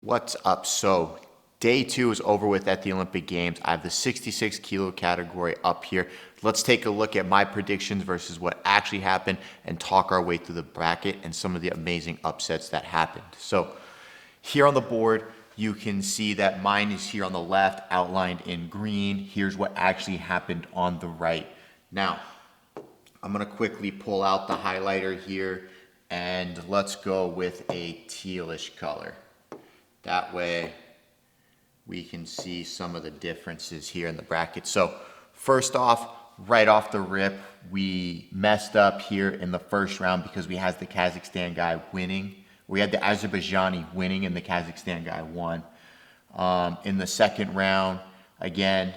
What's up? So day 2 is over with at the Olympic Games. I have the 66 kilo category up here. Let's take a look at my predictions versus what actually happened and talk our way through the bracket and some of the amazing upsets that happened. So here on the board, you can see that mine is here on the left, outlined in green. Here's what actually happened on the right. Now, I'm gonna quickly pull out the highlighter here and let's go with a tealish color. That way we can see some of the differences here in the bracket. So first off, right off the rip, we messed up here in the first round because we had the Kazakhstan guy winning. We had the Azerbaijani winning and the Kazakhstan guy won. In the second round, again,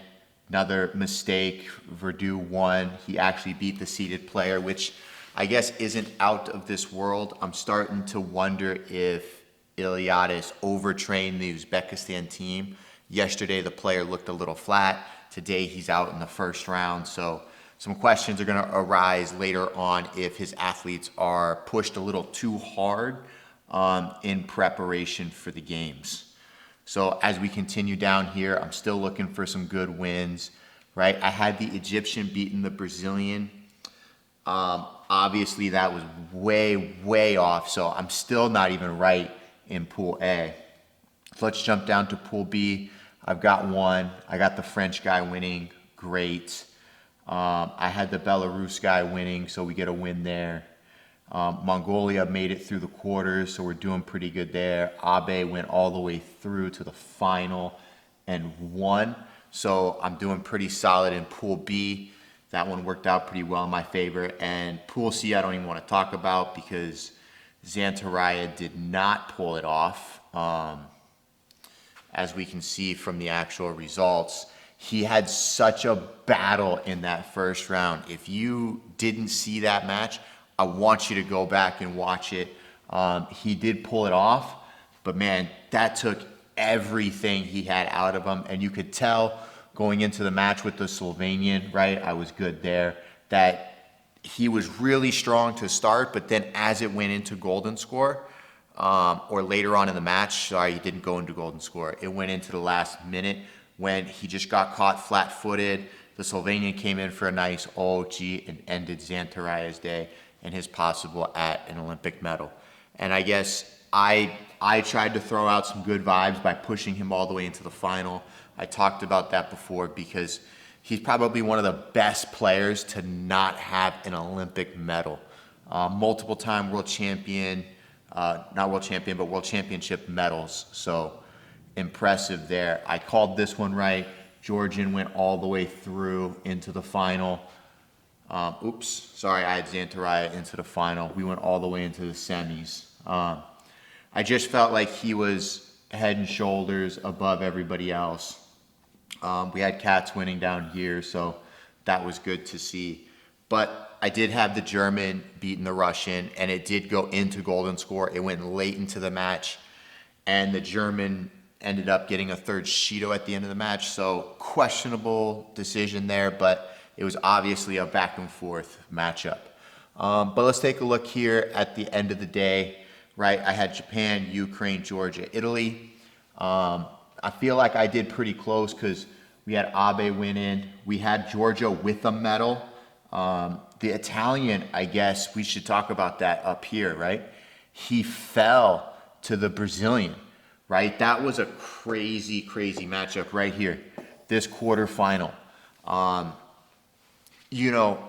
another mistake. Verdu won. He actually beat the seeded player, which I guess isn't out of this world. I'm starting to wonder if Iliadis overtrained the Uzbekistan team. Yesterday, the player looked a little flat. Today, he's out in the first round. So some questions are going to arise later on if his athletes are pushed a little too hard in preparation for the games. So as we continue down here, I'm still looking for some good wins, right? I had the Egyptian beating the Brazilian. Obviously, that was way off. So I'm still not even right in Pool A. So let's jump down to Pool B. I've got one. I got the French guy winning. Great. I had the Belarus guy winning, so we get a win there. Mongolia made it through the quarters, so we're doing pretty good there. Abe went all the way through to the final and won. So I'm doing pretty solid in Pool B. That one worked out pretty well in my favor. And Pool C, I don't even want to talk about because Zantaraya did not pull it off. As we can see from the actual results, he had such a battle in that first round. If you didn't see that match, I want you to go back and watch it. He did pull it off, but man, that took everything he had out of him. And you could tell going into the match with the Slovenian, right? I was good there, that he was really strong to start, but then as it went into golden score, or later on in the match, sorry, he didn't go into golden score. It went into the last minute when he just got caught flat-footed. The Slovenian came in for a nice OG and ended Zantaraya's day and his possible at an Olympic medal. And I guess I tried to throw out some good vibes by pushing him all the way into the final. I talked about that before because he's probably one of the best players to not have an Olympic medal. Multiple time world champion, not world champion, but world championship medals. So impressive there. I called this one right. Georgian went all the way through into the final. Sorry, I had Zantaraya into the final. We went all the way into the semis. I just felt like he was head and shoulders above everybody else. We had Katz winning down here, so that was good to see. But I did have the German beating the Russian, and it did go into golden score. It went late into the match, and the German ended up getting a third Shido at the end of the match. So questionable decision there, but it was obviously a back and forth matchup. But let's take a look here at the end of the day, right? I had Japan, Ukraine, Georgia, Italy. I feel like I did pretty close because we had Abe win in. We had Georgia with a medal. The Italian, I guess we should talk about that up here, right? He fell to the Brazilian, right? That was a crazy matchup right here, this quarterfinal. You know,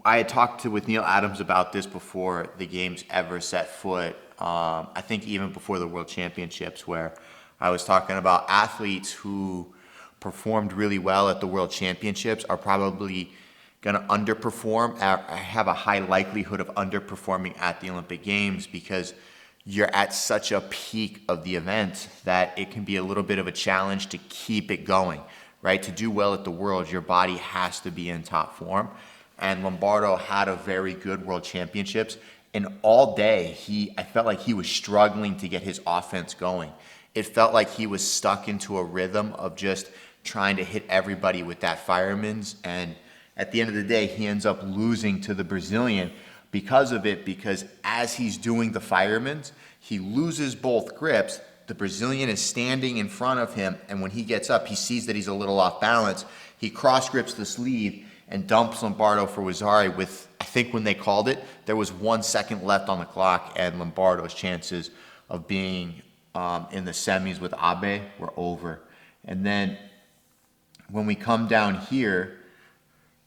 I had talked with Neil Adams about this before the games ever set foot. I think even before the World Championships, where I was talking about athletes who performed really well at the World Championships are probably going to underperform, have a high likelihood of underperforming at the Olympic Games because you're at such a peak of the event that it can be a little bit of a challenge to keep it going, right? To do well at the World, your body has to be in top form. And Lombardo had a very good World Championships. And all day, I felt like he was struggling to get his offense going. It felt like he was stuck into a rhythm of just trying to hit everybody with that fireman's. And at the end of the day, he ends up losing to the Brazilian because of it, because as he's doing the fireman's, he loses both grips, the Brazilian is standing in front of him, and when he gets up, he sees that he's a little off balance. He cross grips the sleeve and dumps Lombardo for Wazzari with, I think when they called it, there was 1 second left on the clock, and Lombardo's chances of being in the semis with Abe were over. And then when we come down here,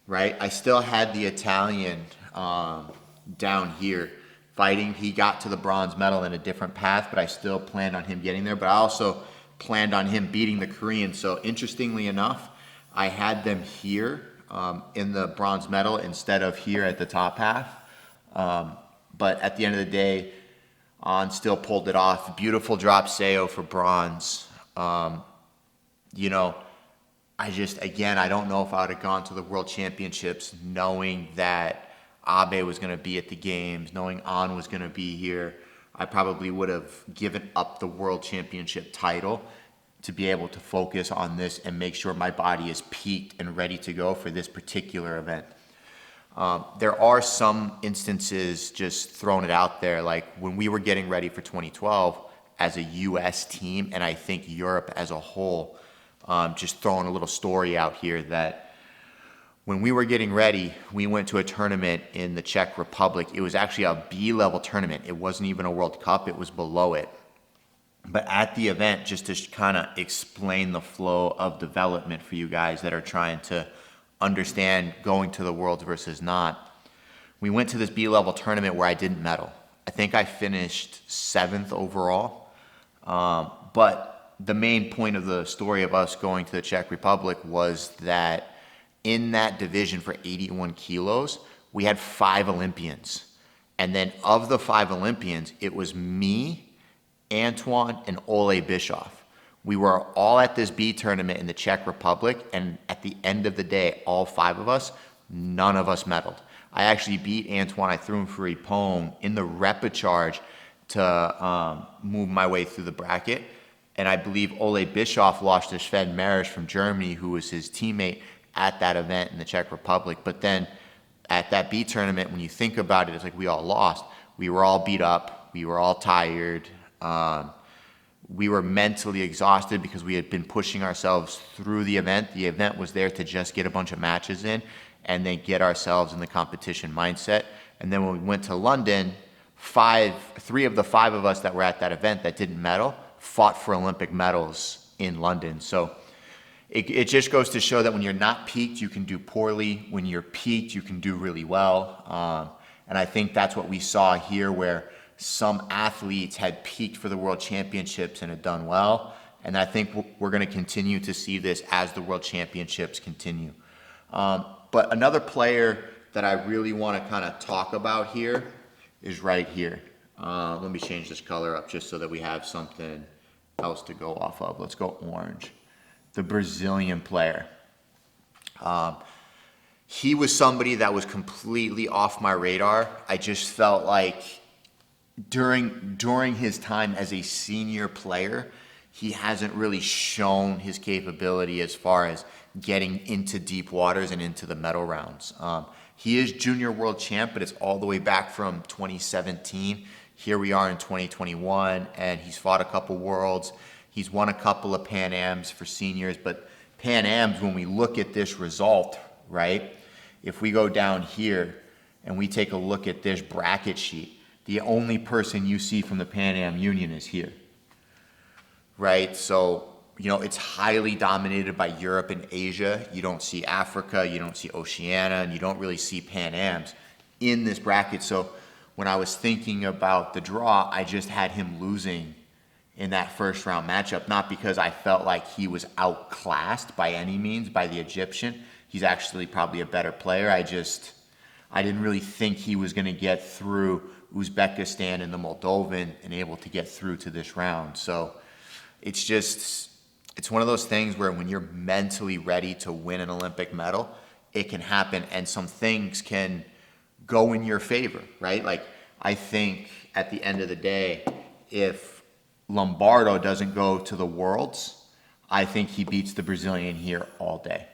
right, I still had the Italian down here fighting. He got to the bronze medal in a different path, but I still planned on him getting there. But I also planned on him beating the Korean. So interestingly enough, I had them here in the bronze medal instead of here at the top half. But at the end of the day, On still pulled it off. Beautiful drop Seo for bronze. You know, I don't know if I would have gone to the World Championships knowing that Abe was going to be at the games, knowing An was going to be here. I probably would have given up the World Championship title to be able to focus on this and make sure my body is peaked and ready to go for this particular event. There are some instances, just throwing it out there, like when we were getting ready for 2012 as a U.S. team, and I think Europe as a whole, just throwing a little story out here that when we were getting ready, we went to a tournament in the Czech Republic. It was actually a B-level tournament. It wasn't even a World Cup. It was below it. But at the event, just to kind of explain the flow of development for you guys that are trying to understand going to the Worlds versus not, we went to this B-level tournament where I didn't medal. I think I finished 7th overall. But the main point of the story of us going to the Czech Republic was that in that division for 81 kilos, we had 5 Olympians. And then of the 5 Olympians, it was me, Antoine, and Ole Bischoff. We were all at this B tournament in the Czech Republic, and at the end of the day, all 5 of us, none of us medaled. I actually beat Antoine. I threw him for Ippon in the repechage to move my way through the bracket. And I believe Ole Bischoff lost to Sven Marish from Germany, who was his teammate at that event in the Czech Republic. But then at that B tournament, when you think about it, it's like we all lost. We were all beat up. We were all tired. We were mentally exhausted because we had been pushing ourselves through the event. The event was there to just get a bunch of matches in and then get ourselves in the competition mindset. And then when we went to London, 3 of the 5 of us that were at that event that didn't medal fought for Olympic medals in London. So it just goes to show that when you're not peaked, you can do poorly. When you're peaked, you can do really well. And I think that's what we saw here, where some athletes had peaked for the World Championships and had done well. And I think we're going to continue to see this as the World Championships continue. But another player that I really want to kind of talk about here is right here. Let me change this color up just so that we have something else to go off of. Let's go orange. The Brazilian player. He was somebody that was completely off my radar. I just felt like during his time as a senior player, he hasn't really shown his capability as far as getting into deep waters and into the medal rounds. He is junior world champ, but it's all the way back from 2017. Here we are in 2021, and he's fought a couple worlds. He's won a couple of Pan Ams for seniors, but Pan Ams, when we look at this result, right, if we go down here and we take a look at this bracket sheet, the only person you see from the Pan Am Union is here, right? So, you know, it's highly dominated by Europe and Asia. You don't see Africa, you don't see Oceania, and you don't really see Pan Ams in this bracket. So when I was thinking about the draw, I just had him losing in that first round matchup, not because I felt like he was outclassed by any means by the Egyptian. He's actually probably a better player. I didn't really think he was going to get through Uzbekistan and the Moldovan and able to get through to this round. So it's one of those things where when you're mentally ready to win an Olympic medal, it can happen and some things can go in your favor, right? Like, I think at the end of the day, if Lombardo doesn't go to the Worlds, I think he beats the Brazilian here all day.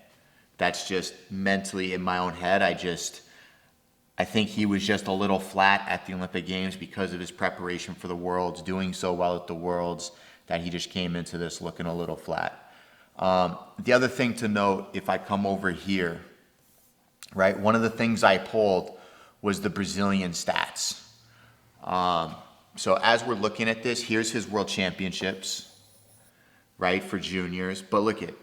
That's just mentally in my own head. I think he was just a little flat at the Olympic Games because of his preparation for the Worlds, doing so well at the Worlds, that he just came into this looking a little flat. The other thing to note, if I come over here, right, one of the things I pulled was the Brazilian stats. So as we're looking at this, here's his world championships, right, for juniors. But look at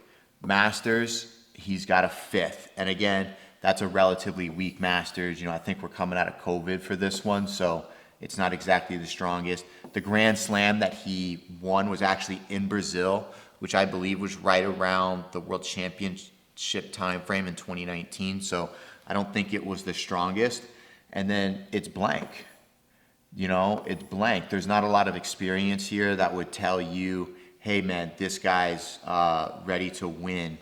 Masters, he's got a 5th. And again, that's a relatively weak Masters. I think we're coming out of COVID for this one, so it's not exactly the strongest. The Grand Slam that he won was actually in Brazil, which I believe was right around the World Championship time frame in 2019. So I don't think it was the strongest. And then it's blank. It's blank. There's not a lot of experience here that would tell you, hey man, this guy's ready to win,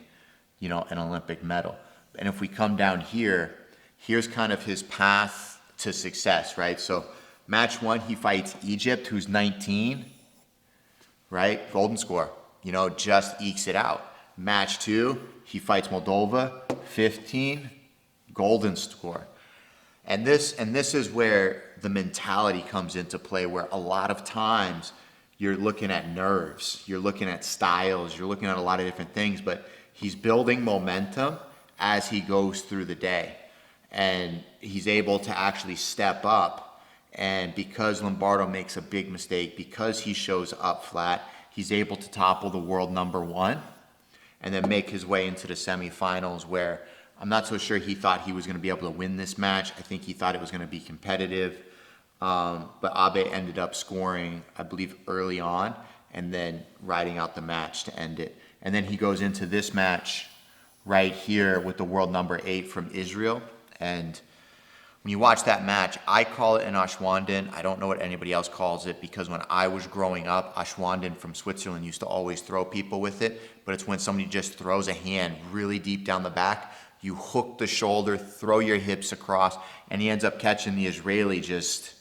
an Olympic medal. And if we come down here, here's kind of his path to success, right? So match 1, he fights Egypt, who's 19, right? Golden score, just ekes it out. Match 2, he fights Moldova, 15, golden score. And this is where the mentality comes into play, where a lot of times you're looking at nerves, you're looking at styles, you're looking at a lot of different things, but he's building momentum as he goes through the day. And he's able to actually step up. And because Lombardo makes a big mistake, because he shows up flat, he's able to topple the world number 1 and then make his way into the semifinals, where I'm not so sure he thought he was going to be able to win this match. I think he thought it was going to be competitive. But Abe ended up scoring, I believe, early on and then riding out the match to end it. And then he goes into this match right here with the world number 8 from Israel. And when you watch that match, I call it an Ashwaubenon. I don't know what anybody else calls it, because when I was growing up, Ashwaubenon from Switzerland used to always throw people with it. But it's when somebody just throws a hand really deep down the back, you hook the shoulder, throw your hips across, and he ends up catching the Israeli just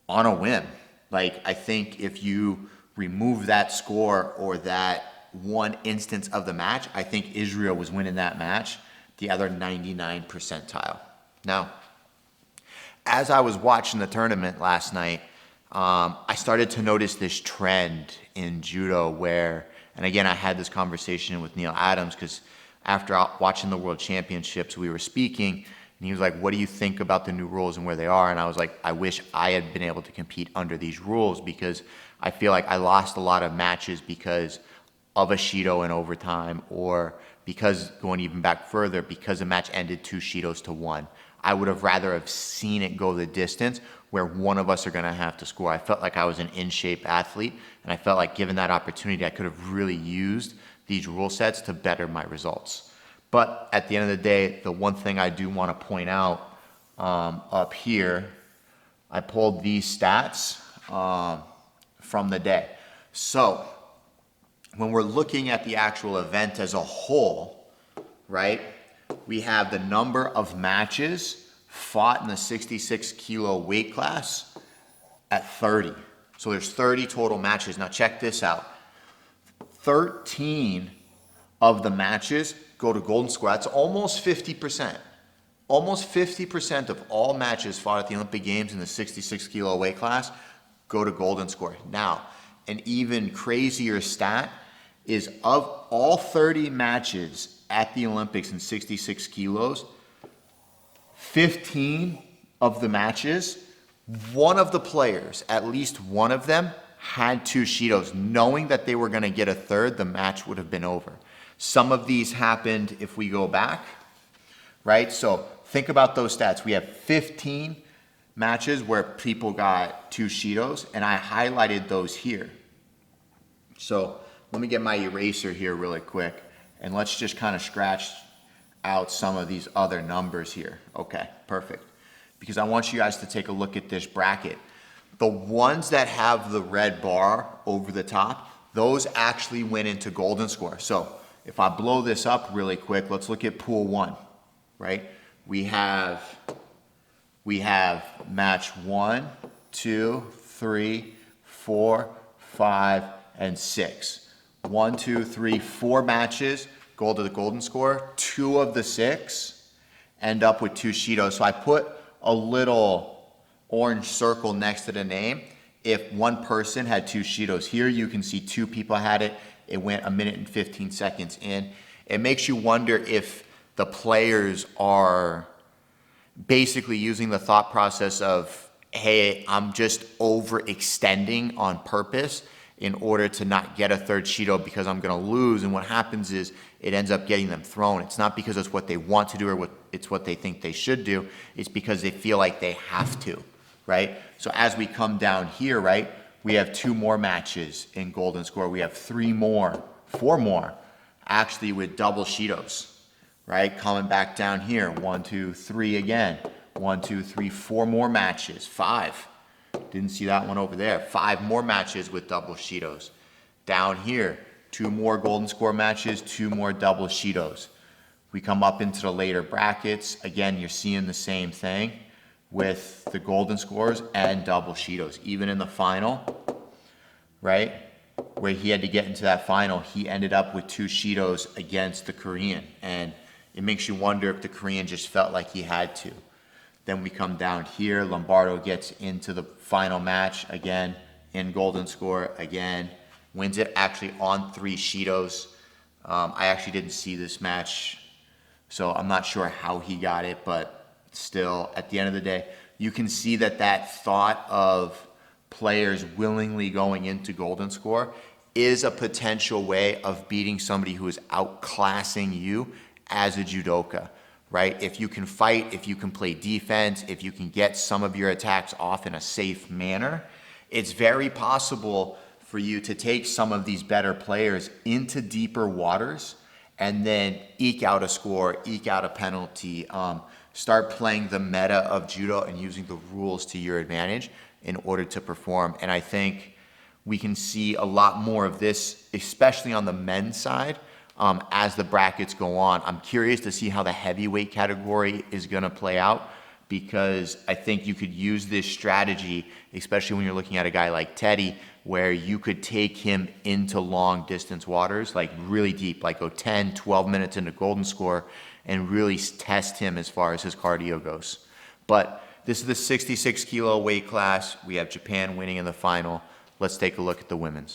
on a whim. Like, I think if you remove that score or that one instance of the match, I think Israel was winning that match, the other 99 percentile. Now, as I was watching the tournament last night, I started to notice this trend in judo where, and again, I had this conversation with Neil Adams, because after watching the World Championships, we were speaking, and he was like, what do you think about the new rules and where they are? And I was like, I wish I had been able to compete under these rules, because I feel like I lost a lot of matches because of a Shido in overtime, or because, going even back further, because a match ended 2 Shidos to 1. I would have rather have seen it go the distance where one of us are going to have to score. I felt like I was an in-shape athlete, and I felt like given that opportunity, I could have really used these rule sets to better my results. But at the end of the day, the one thing I do want to point out up here, I pulled these stats from the day. So when we're looking at the actual event as a whole, right, we have the number of matches fought in the 66 kilo weight class at 30. So there's 30 total matches. Now check this out. 13 of the matches go to golden score. That's almost 50%. Almost 50% of all matches fought at the Olympic Games in the 66 kilo weight class go to golden score. Now, an even crazier stat is, of all 30 matches at the Olympics in 66 kilos, 15 of the matches, one of the players, at least one of them, had 2 Shidos. Knowing that they were going to get a third, the match would have been over. Some of these happened if we go back, right? So think about those stats. We have 15 matches where people got 2 Shidos, and I highlighted those here. So let me get my eraser here really quick, and let's just kind of scratch out some of these other numbers here. Okay, perfect. Because I want you guys to take a look at this bracket. The ones that have the red bar over the top, those actually went into golden score. So if I blow this up really quick, let's look at pool 1, right? We have match 1, 2, 3, 4, 5, and 6. 1, 2, 3, 4 matches go to the golden score. 2 of the 6 end up with 2 Shidos. So I put a little orange circle next to the name. if one person had 2 Shidos. Here you can see 2 people had it. It went 1 minute and 15 seconds in. It makes you wonder if the players are basically using the thought process of, hey, I'm just overextending on purpose in order to not get a 3rd Shido because I'm going to lose. And what happens is it ends up getting them thrown. It's not because it's what they want to do or it's what they think they should do. It's because they feel like they have to, right? So as we come down here, right, we have 2 more matches in Golden Score. We have 4 more, actually with double Shidos, right? Coming back down here, 1, 2, 3 again. 1, 2, 3, 4 more matches. 5. Didn't see that one over there. 5 more matches with double Shidos. Down here, 2 more Golden Score matches, 2 more double Shidos. We come up into the later brackets. Again, you're seeing the same thing with the Golden Scores and double Shidos. Even in the final, right, where he had to get into that final, he ended up with 2 Shidos against the Korean. And it makes you wonder if the Korean just felt like he had to. Then we come down here. Lombardo gets into the final match again in Golden Score again. Wins it actually on 3 Shidos. I actually didn't see this match, so I'm not sure how he got it, but still, at the end of the day, you can see that thought of players willingly going into Golden Score is a potential way of beating somebody who is outclassing you as a judoka, right? If you can fight, if you can play defense, if you can get some of your attacks off in a safe manner, it's very possible for you to take some of these better players into deeper waters and then eke out a score, eke out a penalty, start playing the meta of judo and using the rules to your advantage in order to perform. And I think we can see a lot more of this, especially on the men's side, as the brackets go on. I'm curious to see how the heavyweight category is going to play out, because I think you could use this strategy, especially when you're looking at a guy like Teddy, where you could take him into long distance waters, like really deep, like go 10, 12 minutes into Golden Score and really test him as far as his cardio goes. But this is the 66 kilo weight class. We have Japan winning in the final. Let's take a look at the women's.